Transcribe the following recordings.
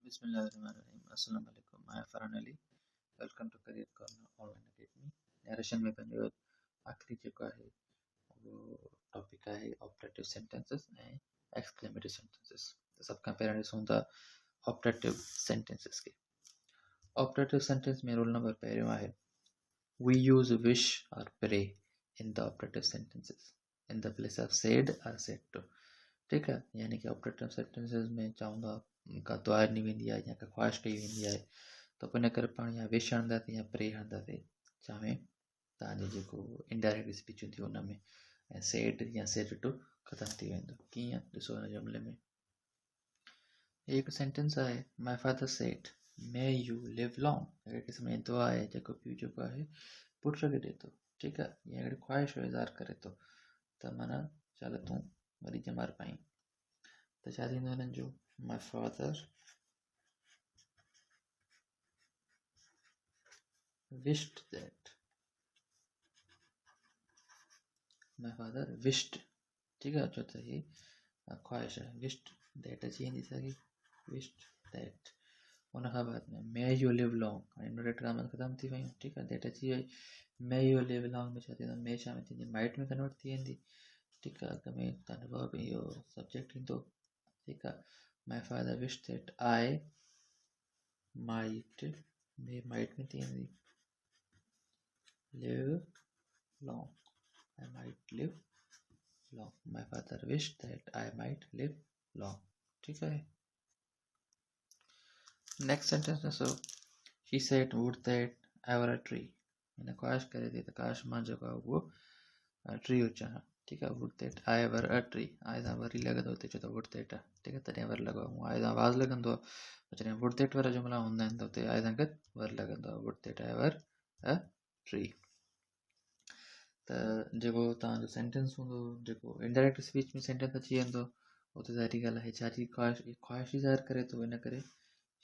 बिस्मिल्लाहिर्रहमानिर्रहीम। अस्सलाम वालेकुम। मैं Farhan Ali. Welcome to career corner online academy. Narration में पंहिंजो आखिरी जेको आहे उहो टॉपिक आहे ऑपरेटिव सेंटेंसेस ऐं एक्सक्लेमेटरी सेंटेंसेस। त सभ खां पहिरियों ॾिसूं था ऑपरेटिव सेंटेंसेस खे। ऑपरेटिव सेंटेंस में रूल नंबर पहिरियों आहे we use wish or pray in the operative sentences in the place of said or said to. ठीक है, यानी कि ऑपरेटिव सेंटेंसेस में चवंदा का दुआ ॾिनी वेंदी आहे या का ख़्वाहिश कई वेंदी आहे त पोइ इन करे पाण या विश हणंदासीं या प्रे हणंदासीं चाहे तव्हांजी जेको इनडायरेक्ट स्पीच हूंदी हुन में ऐं सेड या सेड टू ख़तमु थी वेंदो। कीअं ॾिसो हिन जुमिले में हिकु सेंटेंस आहे my father said may you live long. अहिड़े क़िस्म जी दुआ आहे जेको पीउ जेको आहे पुट खे ॾिए थो। ठीकु आहे, या अहिड़ी ख़्वाहिश जो इज़हार करे थो त माना चल तूं वरी जमार पाईं। त छा थींदो हिननि जो my father wished that my father wished। ठीक है, छो त ही ख़्वाहिश है। wished that अची वेंदी साॻी wished that। उन खां बाद में मे यू लिव लॉन्ग, हाणे इनवर्टेड कॉमन ख़तमु थी वियूं। ठीकु आहे, that अची वई। मे यू लिव लॉन्ग में छा थींदो, मे छा में थींदी माइट में कन्वर्ट थी वेंदी। ठीकु आहे, अॻ में तव्हांजो वर्ब इहो सब्जेक्ट ईंदो। ठीकु आहे, my father wish that I might, may might में थी वेंदी live long, I might live long, my father wished that I might live long। ठीक है, नेक्स्ट सेंटेंस ॾिसो she said would that I were a tree। हिन ख़्वाहिश करे थी त काश मां जेको आहे उहो ट्री हुजां। ठीकु आहे, would that I were a tree, आई सां वरी लॻंदो हिते छो त would that आहे। ठीकु आहे, तॾहिं वरी लॻो आहे, आई सां आवाज़ लॻंदो आहे। जॾहिं would that वारा जुमिला हूंदा आहिनि त हुते आई सां गॾु वरी लॻंदो आहे would that I were a tree। त जेको तव्हांजो सेंटेंस हूंदो जेको इनडायरेक्ट स्पीच में सेंटेंस अची वेंदो उहो त ज़ाहिरी ॻाल्हि आहे छा जी ख़्वाहिश ज़ाहिर करे थो। इन करे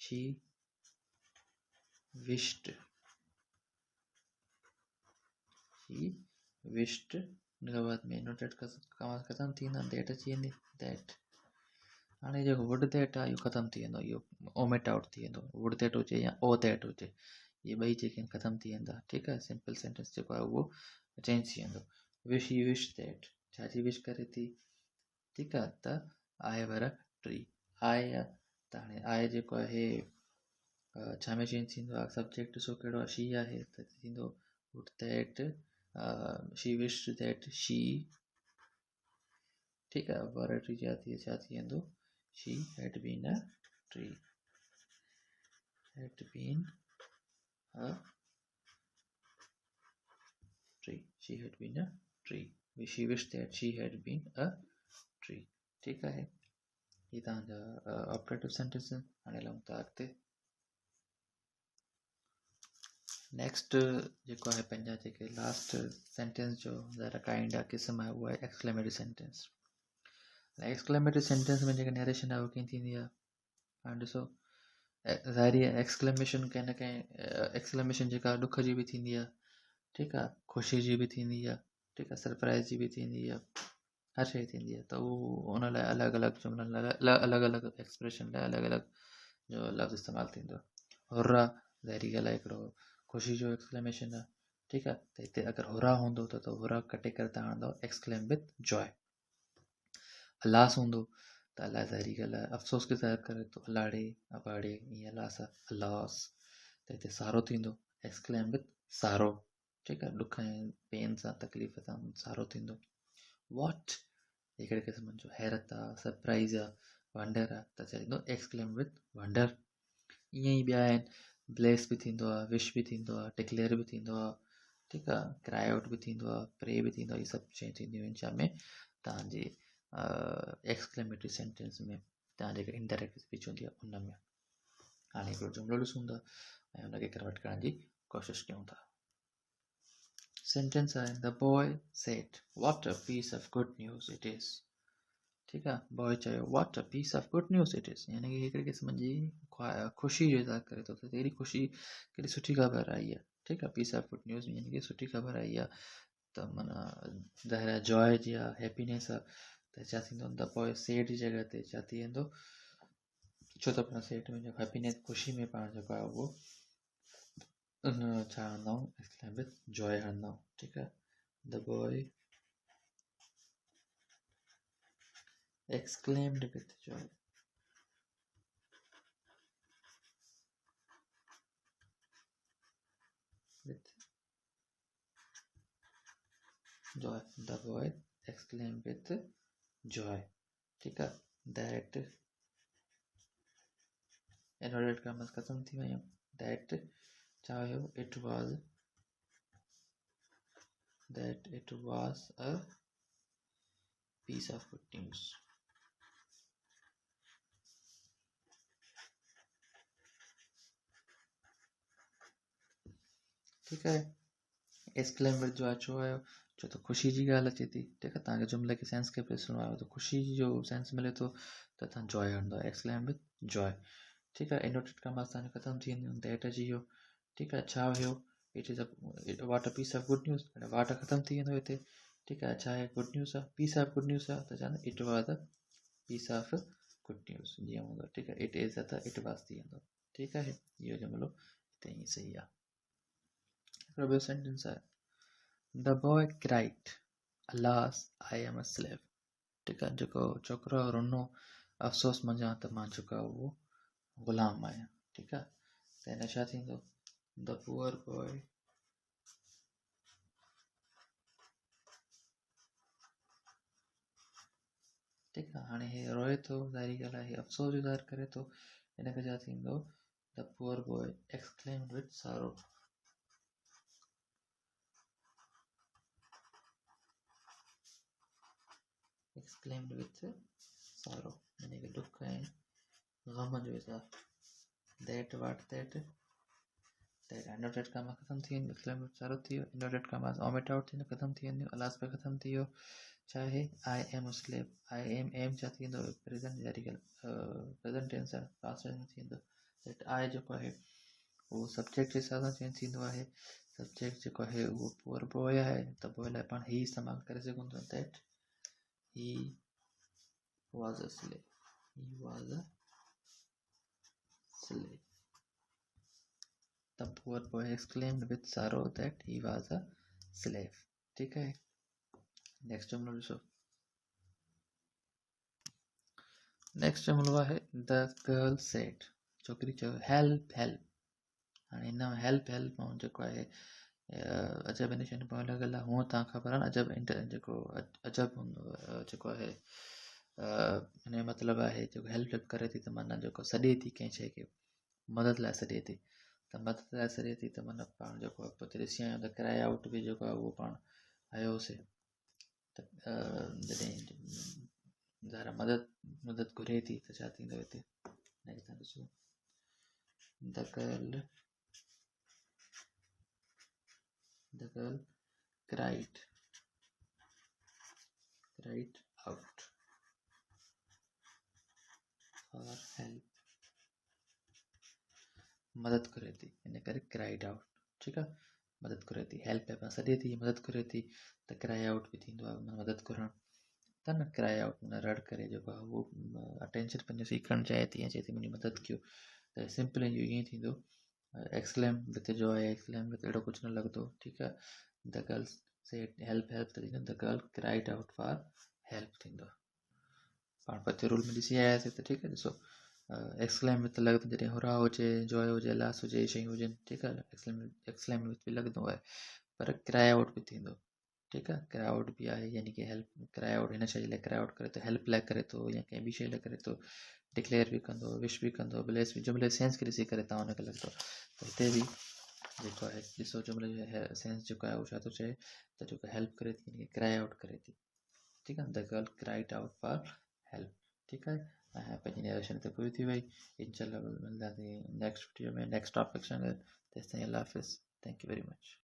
शी विश्ड उन खां बाद में इनवर्टेड कॉमास ख़तमु थी वेंदा, दैट अची वेंदी दैट। हाणे जेको वुड दैट आहे इहो ख़तमु थी वेंदो, इहो ओमिट आउट थी वेंदो। वुड दैट हुजे या ओ दैट हुजे, इहे ॿई जेके आहिनि ख़तमु थी वेंदा। ठीकु आहे, सिंपल सेंटेंस जेको आहे उहो चेंज थी वेंदो। विश ही विश दैट, छा जी विश करे थी। ठीकु आहे, त आई वर अ ट्री, आई आहे त हाणे आई जेको आहे छा में चेंज थींदो आहे, सब्जेक्ट ॾिसो कहिड़ो आहे, शी आहे त थींदो would that she wish that she. ठीकु आहे, वर अ ट्री छा थी वेंदो she had been a tree, had been a tree, she had been a tree, she wished that she had been a tree। ठीक है, ये तव्हांजा operative sentence. हाणे हलूं था अॻिते। नेक्स्ट जेको आहे पंहिंजा जेके लास्ट सेंटेंस जो ज़रा काइंड आहे क़िस्म आहे उहा आहे एक्सक्लेमेटरी सेंटेंस। एक्सक्लेमेटरी सेंटेंस में जेका नरेशन आहे उहा कीअं थींदी आहे, हाणे ॾिसो ज़ाहिरी आहे एक्सक्लेमेशन कंहिं न कंहिं एक्सक्लेमेशन जेका ॾुख जी बि थींदी आहे। ठीकु आहे, ख़ुशी जी बि थींदी आहे। ठीकु आहे, सरप्राइज़ जी बि थींदी आहे, हर शइ थींदी आहे। त उहो उन लाइ अलॻि अलॻि जुमिलनि लाइ अलॻि अलॻि एक्सप्रेशन लाइ अलॻि अलॻि जो लफ़्ज़ इस्तेमालु थींदो आहे। हुर्रा ज़ाहिरी ॻाल्हि आहे हिकिड़ो ख़ुशी जो एक्सक्लेमेशन आहे। ठीकु आहे, त हिते अगरि हुर्रा हूंदो त हुर्रा कटे करे तव्हां हणंदो एक्सक्लेम विथ जॉय। अलास हूंदो त अलाह ज़ाहिरी ॻाल्हि आहे अफ़सोस खे ज़ाहिर करे थो, अलाड़े अबाड़े ईअं अलास आहे अलास। त हिते सारो थींदो एक्सक्लेम विथ सारो। ठीकु आहे, ॾुख ऐं पेन सां तकलीफ़ सां सारो थींदो। वॉट हिकिड़े क़िस्म जो हैरत आहे, सरप्राइज़ आहे, वंडर आहे, त छा थींदो एक्सक्लेम विथ वंडर। ईअं ई ॿिया आहिनि, ब्लेस बि थींदो आहे, विश बि थींदो आहे, डिक्लेयर बि थींदो आहे। ठीकु आहे, क्राई आउट बि थींदो आहे, प्रे बि थींदो आहे। इहे सभु शयूं थींदियूं आहिनि छा में तव्हांजी एक्सक्लेमेटरी सेंटेंस में, तव्हां जेका इनडायरेक्ट स्पीच हूंदी आहे उन में। हाणे हिकिड़ो जुमिलो ॾिसूं था ऐं हुनखे कन्वर्ट करण जी कोशिशि कयूं था। सेंटेंस आहे the boy said what a piece of good news it is. ठीकु आहे, बॉय चयो what a piece of good news it is, यानी कि हिकिड़े क़िस्म जी ख़ुशी जो इज़हार करे थो त हेॾी ख़ुशी केॾी सुठी ख़बर आई आहे। ठीकु आहे, पीस ऑफ गुड न्यूज़ यानी कि सुठी ख़बर आई आहे त माना ज़ाहिर जॉय जी आहे, हैप्पीनेस आहे। त छा थींदो द बॉय सेड जी जॻह ते छा थी वेंदो चौथा पाण सेट में जेको हैप्पीनेस ख़ुशी में पाण जेको आहे उहो छा हणंदा आहियूं एक्सक्लेम विथ जॉय हणंदा आहियूं ठीकु आहे the boy exclaimed with joy with joy the boy exclaimed with joy ठीक है that इनवर्टेड कॉमर्स खत्म थी वयूं that चाहे it was a piece of good news ठीक है एक्सक्लेम विद जो अचो आयो छो त ख़ुशी जी ॻाल्हि अचे थी ठीकु आहे तव्हांखे जुमिले खे सेंस खे पिसणो आहे त ख़ुशी जो सेंस मिले थो त तव्हां जॉय हणंदो एक्सक्लेम विद जॉय ठीकु आहे इनवर्टेड कॉमर्स तव्हांजो ख़तमु थी वेंदियूं दैट अची वियो ठीकु आहे छा हुयो it is a what a piece of good news वाट ख़तमु थी वेंदो हिते ठीकु आहे छा आहे गुड न्यूज़ आहे पीस ऑफ गुड न्यूज़ आहे त चवंदा it was a piece of good news जीअं हूंदो ठीकु आहे इट इज़ त इट वॉज थी वेंदो ठीकु आहे इहो जुमिलो हिते ईअं सही आहे हिकिड़ो ॿियो सेंटेंस आहे The boy cried, Alas, I am a slave. ठीकु आहे जेको छोकिरो रोनो अफ़सोस मञा त मां जेको आहे उहो ग़ुलाम आहियां ठीकु आहे त हिन छा थींदो द पुअर बॉय ठीकु आहे हाणे हे रोए थो ज़ाहिरी ॻाल्हि आहे हे अफ़सोस जो ज़ाहिर करे थो हिनखे छा थींदो the poor boy exclaimed with सारो exclaimed with sorrow यानी कि दुख ऐं ग़म जो इज़हार that what that inverted comma ख़तमु थी वेंदियूं exclaimed with sorrow थी वियो इनवर्टेड कॉमा ओमिट आउट थींदो ख़तमु थी वेंदियूं अलास पे ख़तमु थी वियो छा आहे I am a slave I am छा थी वेंदो प्रेज़ेंट जारी प्रेज़ेंट टेंस आहे पास्ट टेंस थी वेंदो दैट आई जेको आहे उहो सब्जेक्ट जे हिसाब सां चेंज थींदो आहे सब्जेक्ट जेको आहे उहो पुअर बॉय आहे त बॉय लाइ पाण ही इस्तेमालु करे सघूं था that he was a slave. He was a slave. The poor boy exclaimed with sorrow that he was a slave. ठीक है नेक्स्ट जुमलो ॾिसो नेक्स्ट जुमलो आहे द गर्ल सेड छोकिरी चयो हेल्प हेल्प हाणे हिन हेल्प हेल्प ऐं जेको आहे अजब निशान पाण लॻल आहे हूअं तव्हां ख़बर आहे न अजब जेको अजब हूंदो जेको आहे हिन जो मतिलबु आहे जेको हेल्प करे थी त माना जेको सॾे थी कंहिं शइ खे मदद लाइ सॾे थी त मदद लाइ सॾे थी त माना पाण जेको आहे पोइ ॾिसी आहियूं त क्राई आउट बि जेको आहे उहो पाण आयोसीं त जॾहिं ज़ारा मदद मदद घुरे थी त छा थींदो हिते नेक्स्ट तव्हां ॾिसो the girl cried out for help मदद करे थी इन करे क्राइड आउट ठीकु आहे मदद करे थी हेल्प है पाण सॾे थी मदद करे थी त क्राई आउट बि थींदो आहे मदद घुरणु त न क्राई आउट माना रड़ करे जेको आहे उहो अटेंशन पंहिंजो सीखणु चाहे थी या चए थी मुंहिंजी मदद कयो त सिंपल इहो ईअं थींदो एक्सक्लेम विथ जो आहे एक्सक्लेम विथ अहिड़ो कुझु न लॻंदो ठीकु आहे the girl said help help त थींदो the girl cried out for help थींदो पाण पते रूल में ॾिसी आयासीं त ठीकु आहे ॾिसो एक्सक्लेम विथ लॻंदो जॾहिं हुरा हुजे जॉय हुजे लास हुजे शयूं हुजनि ठीकु आहे एक्सक्लेम विथ बि लॻंदो आहे पर क्राई आउट बि थींदो ठीकु आहे क्राई आउट बि आहे यानी कि हेल्प क्राई आउट हिन शइ लाइ क्राई आउट करे थो हेल्प लाइ करे थो या कंहिं ॿी शइ लाइ करे थो डिक्लेयर बि कंदो विश बि कंदो ब्लेस बि जुमिले सेंस खे ॾिसी करे तव्हां हुनखे लॻंदो त हिते बि जेको आहे ॾिसो जुमिले जो सेंस जेको आहे उहो छा थो चए त जेको हेल्प करे थी यानी कि क्राई आउट करे थी ठीकु आहे the girl cried out for help ठीकु आहे ऐं पंहिंजी नरेशन ते पूरी थी वई इंशाल्लाह मिलंदासीं नेक्स्ट वीडियो में नेक्स्ट टॉपिक सां गॾु तेसिताईं अल्लाह हाफ़िज़ थैंक यू वेरी मच